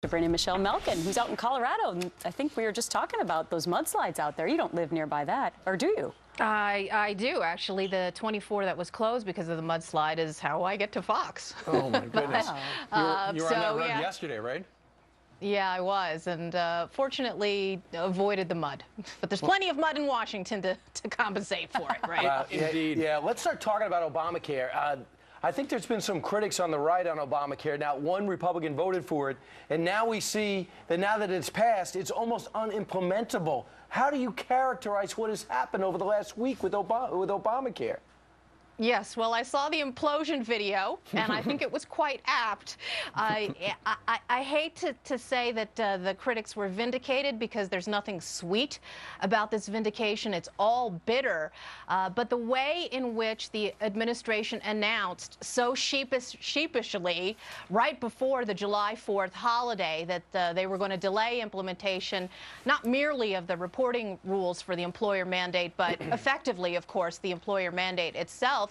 To bring in Michelle Malkin, who's out in Colorado. And I think we were just talking about those mudslides out there. You don't live nearby that, or do you? I do, actually. The 24 that was closed because of the mudslide is how I get to Fox. Oh, my goodness. You were on that road yeah. yesterday, right? Yeah, I was, and fortunately avoided the mud. But there's plenty of mud in Washington to compensate for it, right? Indeed. Yeah, let's start talking about Obamacare. I think there's been some critics on the right on Obamacare. Now, one Republican voted for it, and now we see that now that it's passed, it's almost unimplementable. How do you characterize what has happened over the last week with Obamacare? Yes, well, I saw the implosion video, and I think it was quite apt. I hate to say that the critics were vindicated, because there's nothing sweet about this vindication. It's all bitter. But the way in which the administration announced so sheepishly right before the July 4th holiday that they were going to delay implementation, not merely of the reporting rules for the employer mandate, but effectively, of course, the employer mandate itself,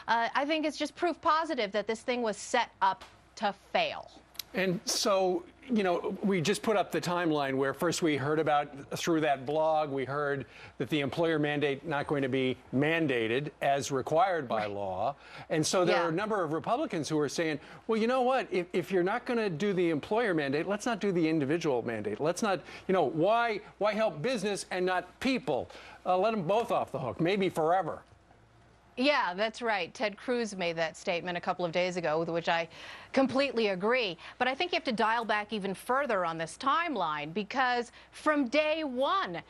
I think it's just proof positive that this thing was set up to fail. And so, you know, we just put up the timeline where first we heard about, through that blog, we heard that the employer mandate not going to be mandated as required by law. And so there are a number of Republicans who are saying, well, you know what, if you're not going to do the employer mandate, let's not do the individual mandate. Let's not, you know, why help business and not people? Let them both off the hook, maybe forever. Yeah, that's right. Ted Cruz made that statement a couple of days ago, with which I completely agree. But I think you have to dial back even further on this timeline, because from day one,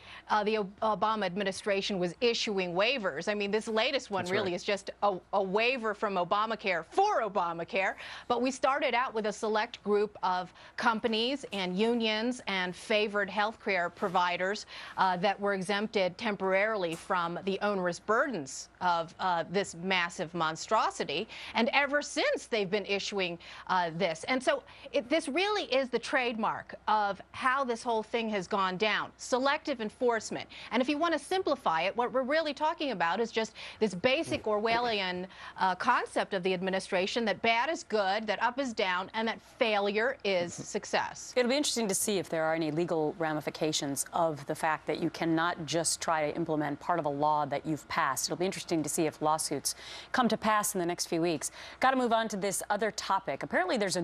the Obama administration was issuing waivers. I mean, this latest one is just a waiver from Obamacare for Obamacare. But we started out with a select group of companies and unions and favored health care providers that were exempted temporarily from the onerous burdens of this massive monstrosity. And ever since, they've been issuing this. And so this really is the trademark of how this whole thing has gone down: selective enforcement. And if you want to simplify it, what we're really talking about is just this basic Orwellian concept of the administration, that bad is good, that up is down, and that failure is success. It'll be interesting to see if there are any legal ramifications of the fact that you cannot just try to implement part of a law that you've passed. It'll be interesting to see if lawsuits come to pass in the next few weeks. Got to move on to this other topic. Apparently there's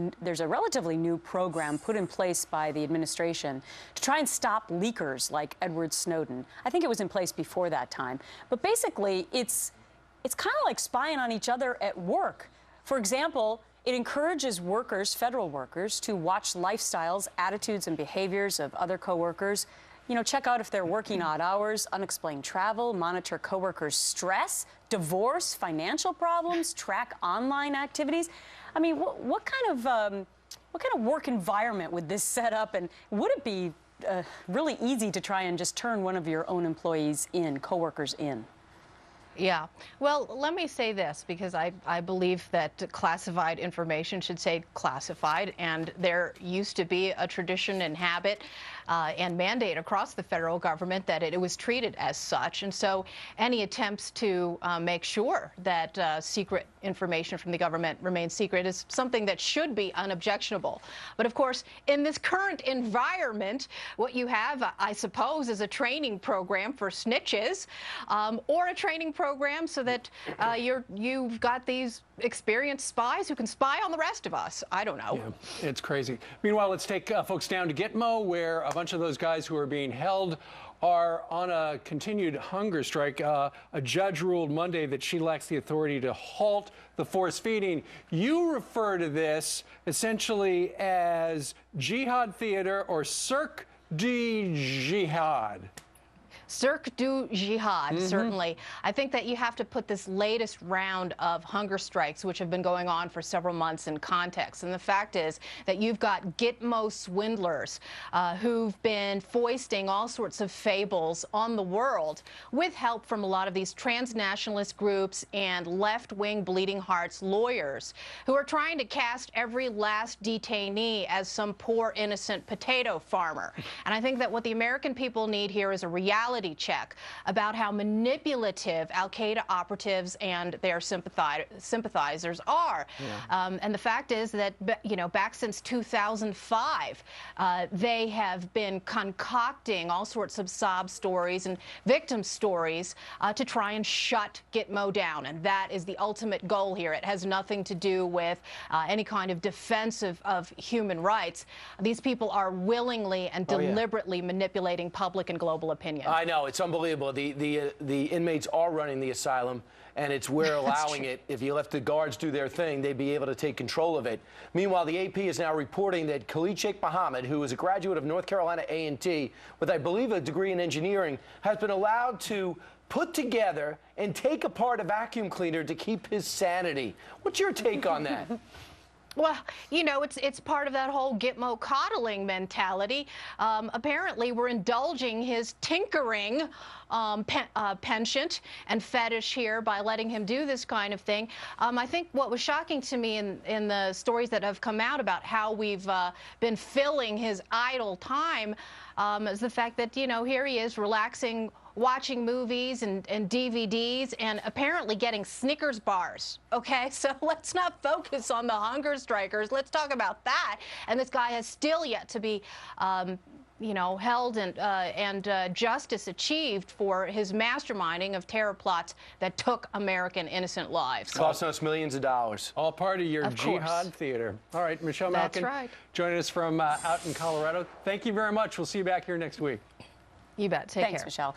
a relatively new program put in place by the administration to try and stop leakers like Edward Snowden. I think it was in place before that time. But basically, it's kind of like spying on each other at work. For example, it encourages workers, federal workers, to watch lifestyles, attitudes, and behaviors of other coworkers. You know, check out if they're working odd hours, unexplained travel, monitor coworkers' stress, divorce, financial problems, track online activities. I mean, what kind of work environment would this set up, and would it be really easy to try and just turn one of your own employees in, coworkers in? Yeah. Well, let me say this, because I believe that classified information should stay classified, and there used to be a tradition and habit and mandate across the federal government that it was treated as such. And so any attempts to make sure that secret information from the government remains secret is something that should be unobjectionable. But of course, in this current environment, what you have, I suppose, is a training program for snitches, or a training program so that you've got these experienced spies who can spy on the rest of us. I don't know. Yeah, it's crazy. Meanwhile, let's take folks down to Gitmo, where a bunch of those guys who are being held are on a continued hunger strike. A judge ruled Monday that she lacks the authority to halt the forced feeding. You refer to this essentially as jihad theater, or Cirque du Jihad. Cirque du Jihad, certainly. I think that you have to put this latest round of hunger strikes, which have been going on for several months, in context. And the fact is that you've got Gitmo swindlers who've been foisting all sorts of fables on the world, with help from a lot of these transnationalist groups and left-wing bleeding hearts lawyers, who are trying to cast every last detainee as some poor innocent potato farmer. And I think that what the American people need here is a reality reality check about how manipulative al-Qaeda operatives and their sympathizers are. And the fact is that, you know, back since 2005, they have been concocting all sorts of sob stories and victim stories to try and shut Gitmo down. And that is the ultimate goal here. It has nothing to do with any kind of defense of human rights. These people are willingly and deliberately manipulating public and global opinion. I know, it's unbelievable. The inmates are running the asylum, and we're allowing it. If you left the guards do their thing, they'd be able to take control of it. Meanwhile, the AP is now reporting that Khalid Sheikh Mohammed, who is a graduate of North Carolina A&T with, I believe, a degree in engineering, has been allowed to put together and take apart a vacuum cleaner to keep his sanity. What's your take on that? Well, you know, it's part of that whole Gitmo coddling mentality. Apparently, we're indulging his tinkering penchant and fetish here by letting him do this kind of thing. I think what was shocking to me in the stories that have come out about how we've been filling his idle time is the fact that, you know, here he is relaxing, watching movies and DVDs, and apparently getting Snickers bars. Okay, so let's not focus on the hunger strikers. Let's talk about that. And this guy has still yet to be, you know, held and justice achieved for his masterminding of terror plots that took American innocent lives. Costing us millions of dollars. All part of your jihad theater. All right, Michelle Malkin, That's right. joining us from out in Colorado. Thank you very much. We'll see you back here next week. You bet. Take care. Thanks, Michelle.